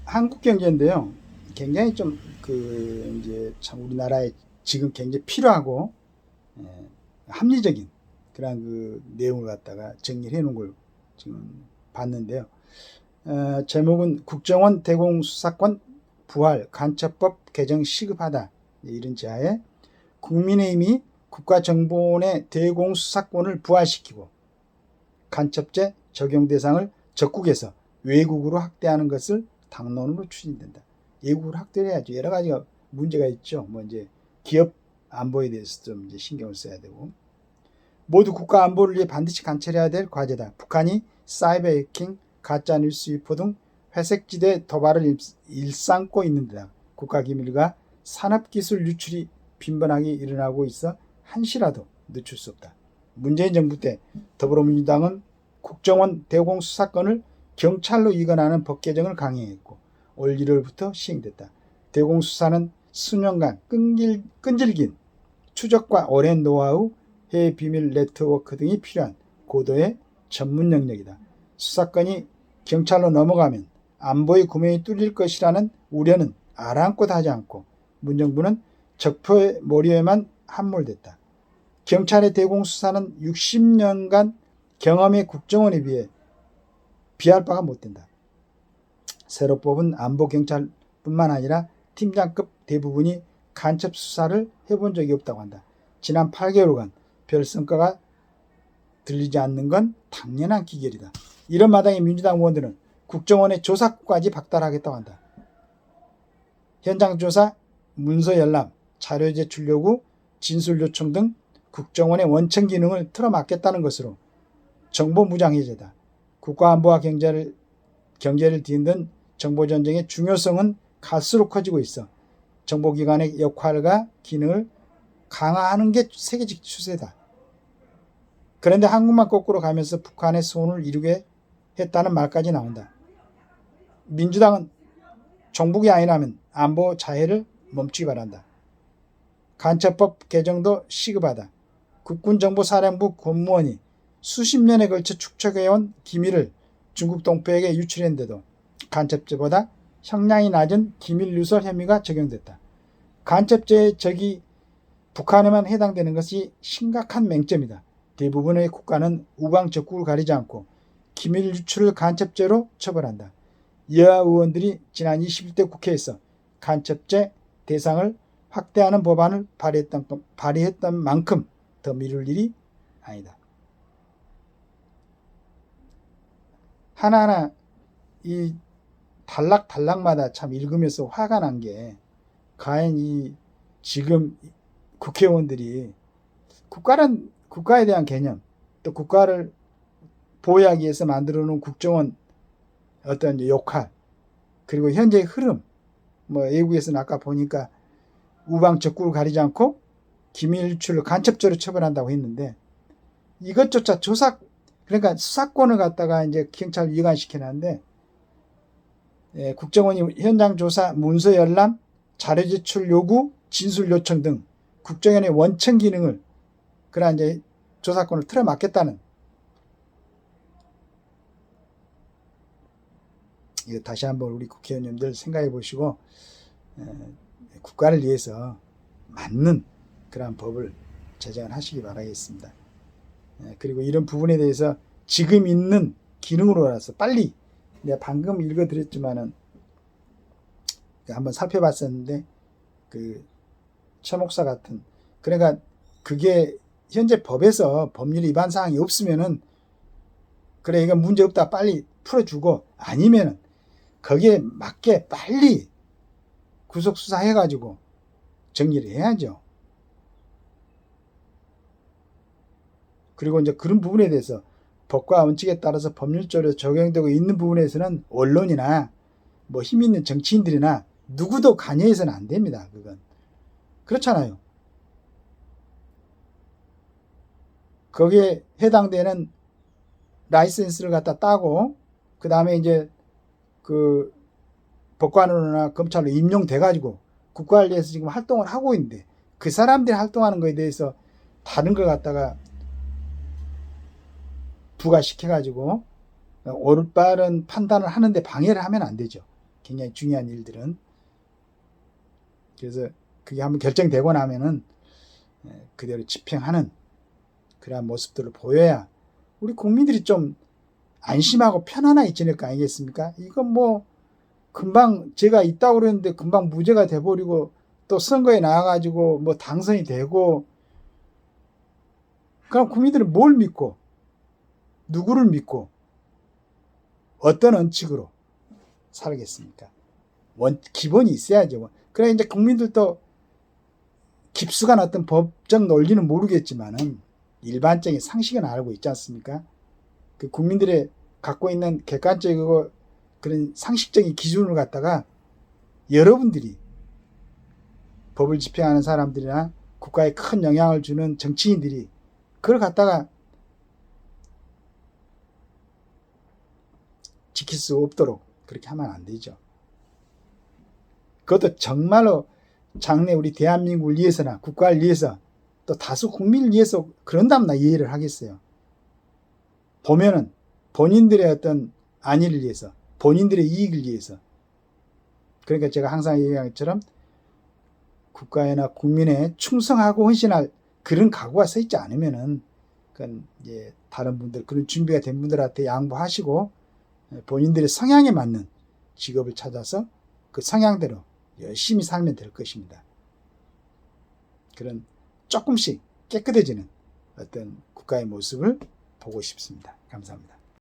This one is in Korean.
한국 경제인데요. 굉장히 좀 이제 참 우리나라에 지금 굉장히 필요하고 예, 합리적인 그런 내용을 갖다가 정리를 해놓은 걸 지금 봤는데요. 제목은 국정원 대공수사권 부활 간첩법 개정 시급하다, 이런 제하에 국민의힘이 국가정보원의 대공수사권을 부활시키고 간첩죄 적용 대상을 적국에서 외국으로 확대하는 것을 당론으로 추진된다. 외국으로 확대를 해야죠. 여러 가지가 문제가 있죠. 뭐 이제 기업 안보에 대해서 좀 이제 신경을 써야 되고, 모두 국가 안보를 위해 반드시 관철해야 될 과제다. 북한이 사이버 해킹, 가짜 뉴스 유포 등 회색지대 도발을 일삼고 있는 데다 국가기밀과 산업기술 유출이 빈번하게 일어나고 있어 한시라도 늦출 수 없다. 문재인 정부 때 더불어민주당은 국정원 대공수사권을 경찰로 이관하는 법 개정을 강행했고 올 1월부터 시행됐다. 대공수사는 수년간 끈질긴 추적과 오랜 노하우, 해외 비밀 네트워크 등이 필요한 고도의 전문 영역이다. 수사권이 경찰로 넘어가면 안보의 구멍이 뚫릴 것이라는 우려는 아랑곳 하지 않고 문정부는 적폐의 머리에만 함몰됐다. 경찰의 대공수사는 60년간 경험의 국정원에 비해 비할 바가 못 된다. 새로 뽑은 안보경찰뿐만 아니라 팀장급 대부분이 간첩 수사를 해본 적이 없다고 한다. 지난 8개월간 별 성과가 들리지 않는 건 당연한 기결이다. 이런 마당에 민주당 의원들은 국정원의 조사까지 박탈하겠다고 한다. 현장 조사, 문서 열람, 자료 제출 요구, 진술 요청 등 국정원의 원천 기능을 틀어막겠다는 것으로 정보 무장 해제다. 국가안보와 경제를 뒤흔든 정보전쟁의 중요성은 갈수록 커지고 있어 정보기관의 역할과 기능을 강화하는 게 세계적 추세다. 그런데 한국만 거꾸로 가면서 북한의 소원을 이루게 했다는 말까지 나온다. 민주당은 종북이 아니라면 안보 자해를 멈추기 바란다. 간첩법 개정도 시급하다. 국군정보사령부 공무원이 수십 년에 걸쳐 축적해온 기밀을 중국 동포에게 유출했는데도 간첩죄보다 형량이 낮은 기밀 누설 혐의가 적용됐다. 간첩죄의 적이 북한에만 해당되는 것이 심각한 맹점이다. 대부분의 국가는 우방적국을 가리지 않고 기밀 유출을 간첩죄로 처벌한다. 여야 의원들이 지난 21대 국회에서 간첩죄 대상을 확대하는 법안을 발의했던 만큼 더 미룰 일이 아니다. 하나하나 이 단락마다 참 읽으면서 화가 난 게, 과연 이 지금 국회의원들이 국가에 대한 개념, 또 국가를 보호하기 위해서 만들어 놓은 국정원 어떤 역할, 그리고 현재의 흐름, 뭐 외국에서는 아까 보니까 우방적국을 가리지 않고 기밀 유출을 간첩죄로 처벌한다고 했는데, 이것조차 그러니까 수사권을 갖다가 이제 경찰 이관시켜놨는데, 국정원이 현장 조사, 문서 열람, 자료 제출 요구, 진술 요청 등 국정원의 원천 기능을 그러한 이제 조사권을 틀어막겠다는, 이거 다시 한번 우리 국회의원님들 생각해 보시고 국가를 위해서 맞는 그러한 법을 제정하시기 바라겠습니다. 그리고 이런 부분에 대해서 지금 있는 기능으로라서 빨리, 내가 방금 읽어드렸지만은 한번 살펴봤었는데 최 목사 같은, 그러니까 그게 현재 법에서 법률 위반 사항이 없으면은 그래 이거 문제 없다 빨리 풀어주고, 아니면은 거기에 맞게 빨리 구속 수사해가지고 정리를 해야죠. 그리고 이제 그런 부분에 대해서 법과 원칙에 따라서 법률적으로 적용되고 있는 부분에서는 언론이나 뭐 힘 있는 정치인들이나 누구도 관여해서는 안 됩니다. 그건 그렇잖아요. 거기에 해당되는 라이센스를 갖다 따고 그 다음에 이제 그 법관으로나 검찰로 임용돼 가지고 국가관리에서 지금 활동을 하고 있는데, 그 사람들이 활동하는 거에 대해서 다른 걸 갖다가 부과시켜 가지고 올바른 판단을 하는데 방해를 하면 안 되죠. 굉장히 중요한 일들은. 그래서 그게 한번 결정되고 나면은 그대로 집행하는 그러한 모습들을 보여야 우리 국민들이 좀 안심하고 편안하게 지낼 거 아니겠습니까? 이건 뭐 금방 제가 있다고 그랬는데 금방 무죄가 돼버리고 또 선거에 나와가지고 뭐 당선이 되고, 그럼 국민들은 뭘 믿고 누구를 믿고 어떤 원칙으로 살겠습니까? 기본이 있어야죠. 그래 이제 국민들도 깊숙한 어떤 법적 논리는 모르겠지만은 일반적인 상식은 알고 있지 않습니까? 그 국민들의 갖고 있는 객관적이고 그런 상식적인 기준을 갖다가 여러분들이 법을 집행하는 사람들이나 국가에 큰 영향을 주는 정치인들이 그걸 갖다가 지킬 수 없도록 그렇게 하면 안 되죠. 그것도 정말로 장래 우리 대한민국을 위해서나 국가를 위해서 또 다수 국민을 위해서 그런다면 나 이해를 하겠어요. 보면은 본인들의 어떤 안위를 위해서, 본인들의 이익을 위해서. 그러니까 제가 항상 얘기한 것처럼 국가에나 국민에 충성하고 헌신할 그런 각오가 서 있지 않으면은 그건 이제 다른 분들, 그런 준비가 된 분들한테 양보하시고 본인들의 성향에 맞는 직업을 찾아서 그 성향대로 열심히 살면 될 것입니다. 그런 조금씩 깨끗해지는 어떤 국가의 모습을 보고 싶습니다. 감사합니다.